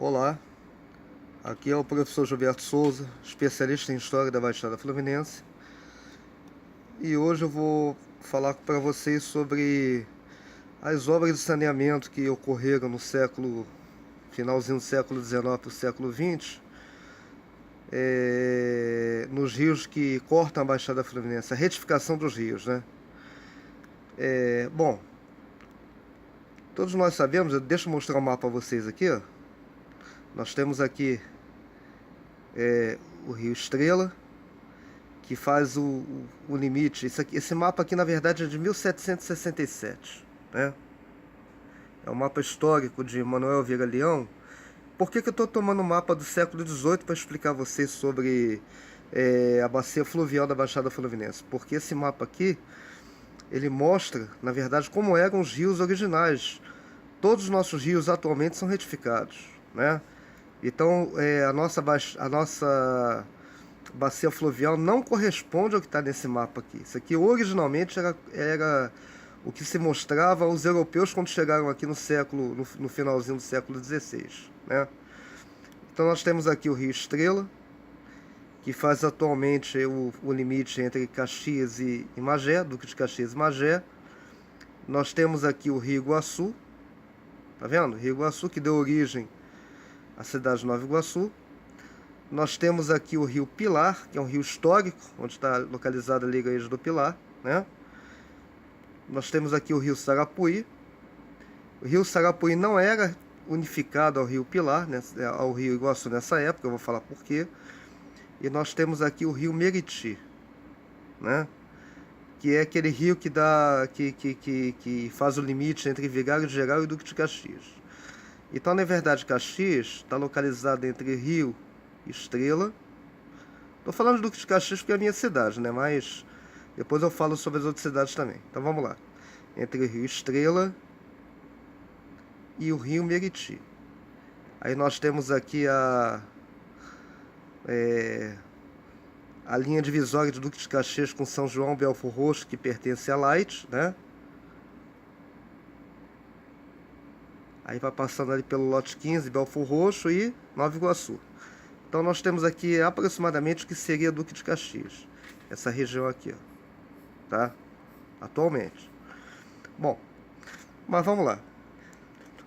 Olá, aqui é o professor Gilberto Souza, especialista em História da Baixada Fluminense. E hoje eu vou falar para vocês sobre as obras de saneamento que ocorreram no finalzinho do século XIX para o século XX, nos rios que cortam a Baixada Fluminense, a retificação dos rios, né? Bom, todos nós sabemos, deixa eu mostrar o mapa para vocês aqui, ó. Nós temos aqui o Rio Estrela, que faz o limite. Esse mapa aqui, na verdade, é de 1767, né? É um mapa histórico de Manuel Vieira Leão. Por que eu estou tomando o mapa do século XVIII para explicar a vocês sobre a bacia fluvial da Baixada Fluminense? Porque esse mapa aqui, ele mostra, na verdade, como eram os rios originais. Todos os nossos rios atualmente são retificados, né? Então, a nossa bacia fluvial não corresponde ao que está nesse mapa aqui. Isso aqui originalmente era o que se mostrava aos europeus quando chegaram aqui no finalzinho do século XVI, né? Então nós temos aqui o Rio Estrela, que faz atualmente o limite entre Caxias e Magé, Duque de Caxias e Magé. Nós temos aqui o Rio Iguaçu, tá vendo? Rio Iguaçu, que deu origem à cidade de Nova Iguaçu. Nós temos aqui o Rio Pilar, que é um rio histórico, onde está localizada a Igreja do Pilar, né? Nós temos aqui o Rio Sarapuí. O Rio Sarapuí não era unificado ao Rio Pilar, né, ao Rio Iguaçu nessa época, eu vou falar por quê. E nós temos aqui o Rio Meriti, né? Que é aquele rio que faz o limite entre Vigário de Geral e Duque de Caxias. Então, na verdade, Caxias está localizado entre Rio Estrela. Estou falando de Duque de Caxias porque é a minha cidade, né? Mas depois eu falo sobre as outras cidades também. Então vamos lá. Entre o Rio Estrela e o Rio Meriti. Aí nós temos aqui a linha divisória de Duque de Caxias com São João, Belford Roxo, que pertence a Light, né? Aí vai passando ali pelo lote 15, Belford Roxo e Nova Iguaçu. Então nós temos aqui aproximadamente o que seria Duque de Caxias. Essa região aqui, ó, tá? Atualmente. Bom, mas vamos lá.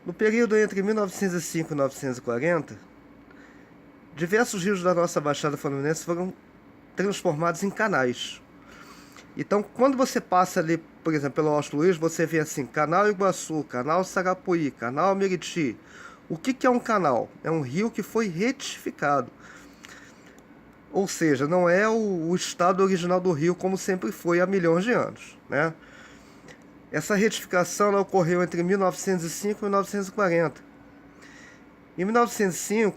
No período entre 1905 e 1940, diversos rios da nossa Baixada Fluminense foram transformados em canais. Então, quando você passa ali, por exemplo, pelo Alto Luiz, você vê assim, Canal Iguaçu, Canal Sarapuí, Canal Meriti. O que é um canal? É um rio que foi retificado. Ou seja, não é o estado original do rio como sempre foi há milhões de anos, né? Essa retificação ela ocorreu entre 1905 e 1940. Em 1905,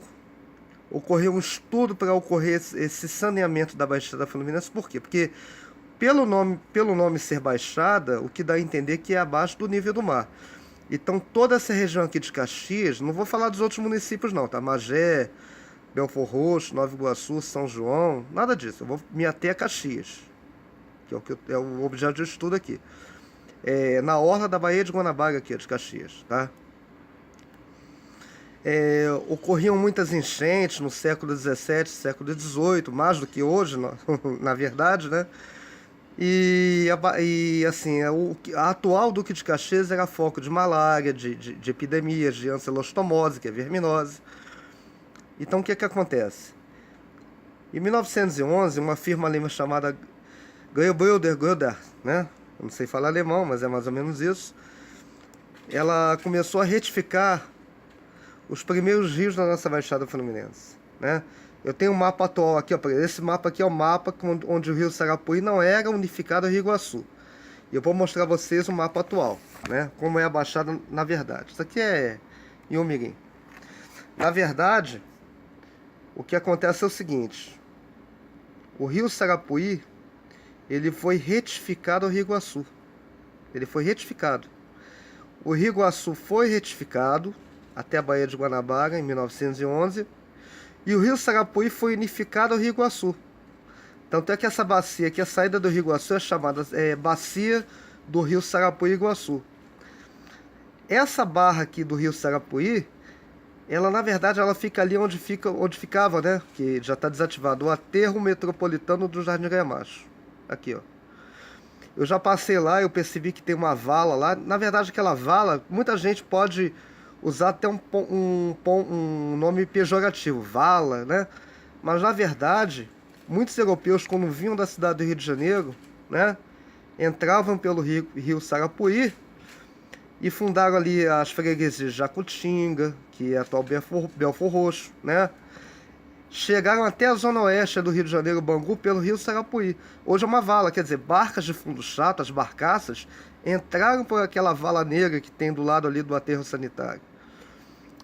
ocorreu um estudo para ocorrer esse saneamento da Baixada Fluminense. Por quê? Porque pelo nome ser Baixada, o que dá a entender que é abaixo do nível do mar. Então toda essa região aqui de Caxias, não vou falar dos outros municípios não, tá? Magé, Belford Roxo, Nova Iguaçu, São João, nada disso. Eu vou me ater a Caxias, que é o objeto de estudo aqui. Na orla da Baía de Guanabara aqui, de Caxias, tá? Ocorriam muitas enchentes no século XVII, século XVIII, mais do que hoje, na verdade, né? E assim, a atual Duque de Caxias era foco de malária, de epidemias, de ancilostomose, que é verminose. Então, o que acontece? Em 1911, uma firma alemã chamada Göder, né? Eu não sei falar alemão, mas é mais ou menos isso. Ela começou a retificar os primeiros rios da nossa Baixada Fluminense, né? Eu tenho um mapa atual aqui, ó. Esse mapa aqui é o mapa onde o rio Sarapuí não era unificado ao Rio Iguaçu. E eu vou mostrar a vocês o mapa atual, né? Como é a Baixada na verdade. Isso aqui é em Umirim. Na verdade, o que acontece é o seguinte. O rio Sarapuí, ele foi retificado ao Rio Iguaçu. Ele foi retificado. O Rio Iguaçu foi retificado até a Baía de Guanabara, em 1911. E o rio Sarapuí foi unificado ao Rio Iguaçu. Tanto é que essa bacia aqui, a saída do Rio Iguaçu, é chamada Bacia do Rio Sarapuí Iguaçu. Essa barra aqui do Rio Sarapuí ela na verdade ela fica ali onde ficava, né? Que já está desativado, o aterro metropolitano do Jardim Gramacho. Aqui, ó. Eu já passei lá, eu percebi que tem uma vala lá. Na verdade, aquela vala, muita gente pode usar até um nome pejorativo, vala, né? Mas na verdade, muitos europeus, quando vinham da cidade do Rio de Janeiro, né, entravam pelo rio Sarapuí e fundaram ali as freguesias de Jacutinga, que é atual Belfor Roxo, né? Chegaram até a zona oeste do Rio de Janeiro, Bangu, pelo rio Sarapuí. Hoje é uma vala, quer dizer, barcas de fundo chato, as barcaças, entraram por aquela vala negra que tem do lado ali do aterro sanitário.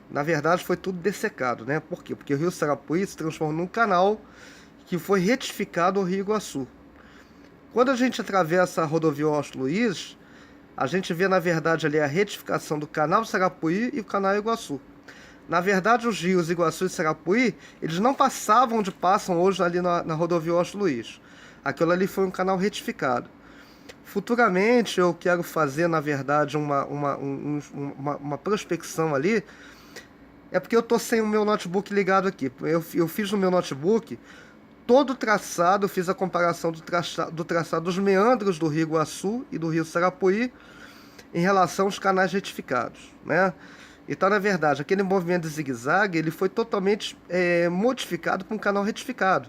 Na verdade, foi tudo dessecado, né? Por quê? Porque o rio Sarapuí se transformou num canal que foi retificado ao Rio Iguaçu. Quando a gente atravessa a rodovia Washington Luiz, a gente vê, na verdade, ali a retificação do canal Sarapuí e o canal Iguaçu. Na verdade, os rios Iguaçu e Sarapuí, eles não passavam onde passam hoje ali na rodovia Washington Luiz. Aquilo ali foi um canal retificado. Futuramente, eu quero fazer, na verdade, uma prospecção ali. É porque eu estou sem o meu notebook ligado aqui. Eu fiz no meu notebook todo o traçado, eu fiz a comparação do traçado dos meandros do Rio Iguaçu e do Rio Sarapuí em relação aos canais retificados, né? Então, na verdade, aquele movimento de zigue-zague, ele foi totalmente modificado para um canal retificado.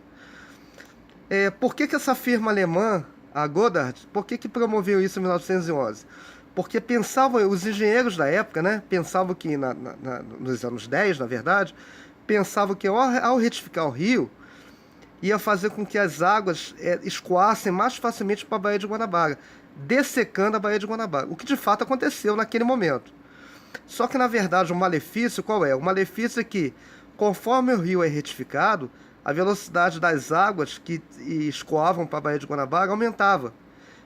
Por que essa firma alemã, a Godard, por que promoveu isso em 1911? Porque pensavam, os engenheiros da época, né, pensavam que, nos anos 10, na verdade, pensavam que ao retificar o rio, ia fazer com que as águas escoassem mais facilmente para a Baía de Guanabara, dessecando a Baía de Guanabara, o que de fato aconteceu naquele momento. Só que, na verdade, o malefício qual é? O malefício é que, conforme o rio é retificado, a velocidade das águas que escoavam para a Baía de Guanabara aumentava.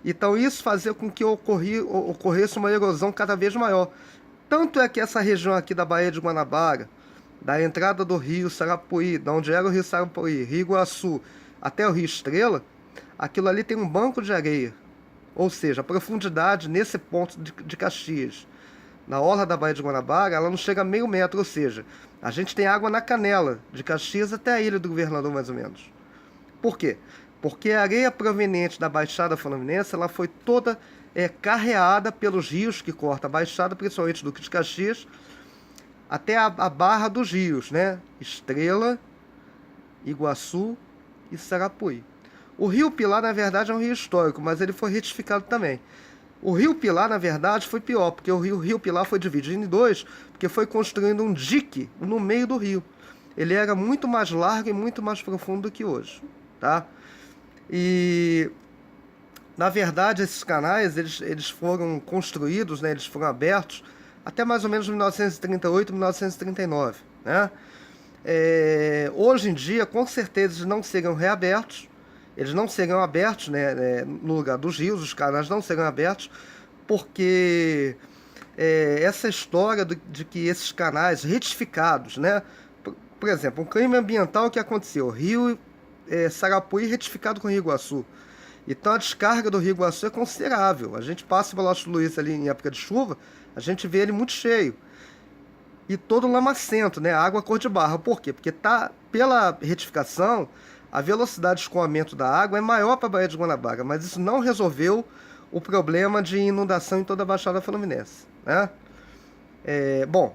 Então, isso fazia com que ocorresse uma erosão cada vez maior. Tanto é que essa região aqui da Baía de Guanabara, da entrada do rio Sarapuí, de onde era o rio Sarapuí, Rio Iguaçu, até o rio Estrela, aquilo ali tem um banco de areia. Ou seja, a profundidade nesse ponto de Caxias, na orla da Baía de Guanabara, ela não chega a meio metro, ou seja, a gente tem água na canela, de Caxias até a Ilha do Governador, mais ou menos. Por quê? Porque a areia proveniente da Baixada Fluminense, ela foi toda carreada pelos rios que cortam a Baixada, principalmente Duque de Caxias, até a barra dos rios, né? Estrela, Iguaçu e Sarapuí. O Rio Pilar, na verdade, é um rio histórico, mas ele foi retificado também. O Rio Pilar, na verdade, foi pior, porque o Rio Pilar foi dividido em dois, porque foi construindo um dique no meio do rio. Ele era muito mais largo e muito mais profundo do que hoje, tá? E, na verdade, esses canais, eles foram construídos, né, eles foram abertos até mais ou menos 1938, 1939, né? Hoje em dia, com certeza, eles não seriam reabertos. Eles não serão abertos, né, no lugar dos rios, os canais não serão abertos, porque essa história de que esses canais retificados, né, por exemplo, um crime ambiental que aconteceu, Rio Sarapuí retificado com o Rio Iguaçu. Então a descarga do Rio Iguaçu é considerável. A gente passa pelo Washington Luiz ali em época de chuva, a gente vê ele muito cheio. E todo lamacento, né, água cor de barro. Por quê? Porque pela retificação, a velocidade de escoamento da água é maior para a Baía de Guanabara, mas isso não resolveu o problema de inundação em toda a Baixada Fluminense, né? Bom,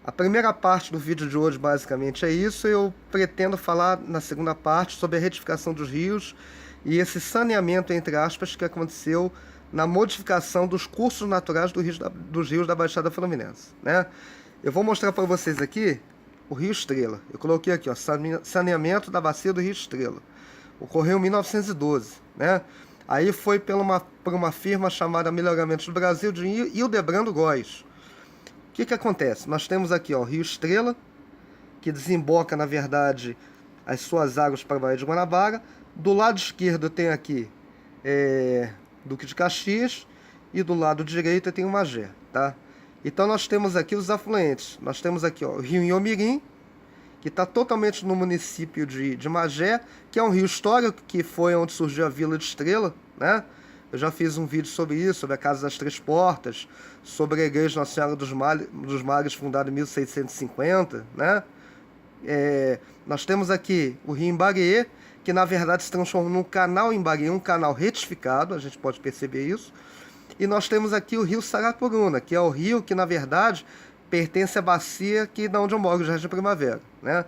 a primeira parte do vídeo de hoje basicamente é isso. Eu pretendo falar na segunda parte sobre a retificação dos rios e esse saneamento, entre aspas, que aconteceu na modificação dos cursos naturais dos rios da Baixada Fluminense, né? Eu vou mostrar para vocês aqui o Rio Estrela. Eu coloquei aqui, ó, saneamento da bacia do Rio Estrela. Ocorreu em 1912, né? Aí foi por uma firma chamada Melhoramentos do Brasil, de Hildebrando Góes. O que acontece? Nós temos aqui, ó, o Rio Estrela, que desemboca, na verdade, as suas águas para a Baía de Guanabara. Do lado esquerdo tem aqui Duque de Caxias e do lado direito tem o Magé, tá? Então nós temos aqui os afluentes. Nós temos aqui, ó, o Rio Inhomirim, que está totalmente no município de Magé, que é um rio histórico, que foi onde surgiu a Vila de Estrela, né? Eu já fiz um vídeo sobre isso, sobre a Casa das Três Portas, sobre a Igreja Nossa Senhora dos Mares, fundada em 1650, né? Nós temos aqui o rio Imbaguê, que na verdade se transformou num canal Imbaguê, um canal retificado, a gente pode perceber isso. E nós temos aqui o rio Saracuruna, que é o rio que na verdade pertence à bacia aqui de onde eu moro, Jardim Primavera, né?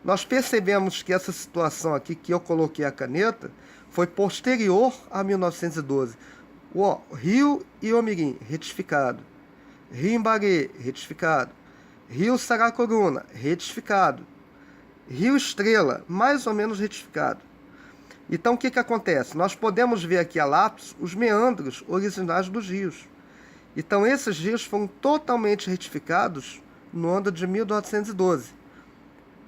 Nós percebemos que essa situação aqui que eu coloquei a caneta foi posterior a 1912. O rio Iomirim, retificado. Rio Imbaguê, retificado. Rio Saracuruna, retificado. Rio Estrela, mais ou menos retificado. Então, o que acontece? Nós podemos ver aqui a lápis os meandros originais dos rios. Então, esses rios foram totalmente retificados no ano de 1912,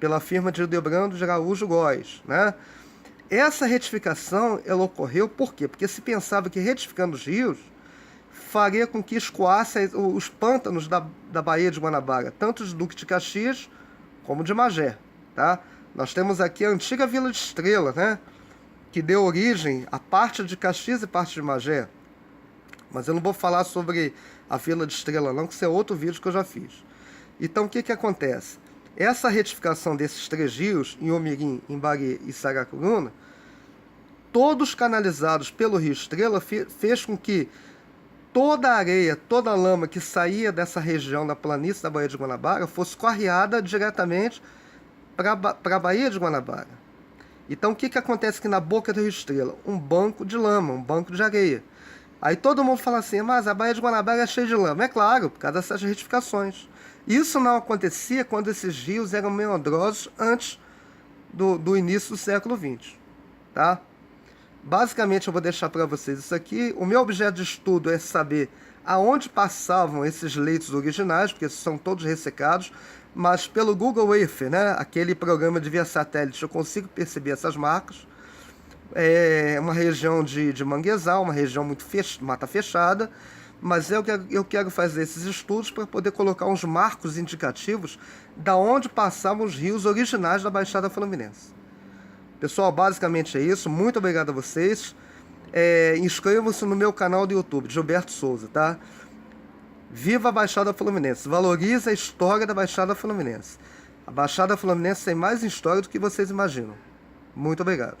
pela firma de Hildebrando de Araújo Góes, né? Essa retificação, ela ocorreu por quê? Porque se pensava que retificando os rios faria com que escoasse os pântanos da Baía de Guanabara, tanto de Duque de Caxias como de Magé, tá? Nós temos aqui a antiga Vila de Estrela, né? Que deu origem a parte de Caxias e parte de Magé. Mas eu não vou falar sobre a Vila de Estrela não, que isso é outro vídeo que eu já fiz. Então, o que acontece? Essa retificação desses três rios, Iomirim, Imbaguê e Saracuruna, todos canalizados pelo Rio Estrela, fez com que toda a areia, toda a lama que saía dessa região da planície da Baía de Guanabara fosse correada diretamente para a Baía de Guanabara. Então, o que acontece aqui na boca do Rio Estrela? Um banco de lama, um banco de areia. Aí todo mundo fala assim, mas a Baía de Guanabara é cheia de lama. É claro, por causa dessas retificações. Isso não acontecia quando esses rios eram meandrosos antes do início do século XX. Tá? Basicamente, eu vou deixar para vocês isso aqui. O meu objeto de estudo é saber aonde passavam esses leitos originais, porque são todos ressecados, mas pelo Google Earth, né, aquele programa de via satélite, eu consigo perceber essas marcas. É uma região de manguezal, uma região muito mata fechada, mas eu quero fazer esses estudos para poder colocar uns marcos indicativos da onde passavam os rios originais da Baixada Fluminense. Pessoal, basicamente é isso. Muito obrigado a vocês. Inscrevam-se no meu canal do YouTube, Gilberto Souza, tá? Viva a Baixada Fluminense. Valorize a história da Baixada Fluminense. A Baixada Fluminense tem mais história do que vocês imaginam. Muito obrigado.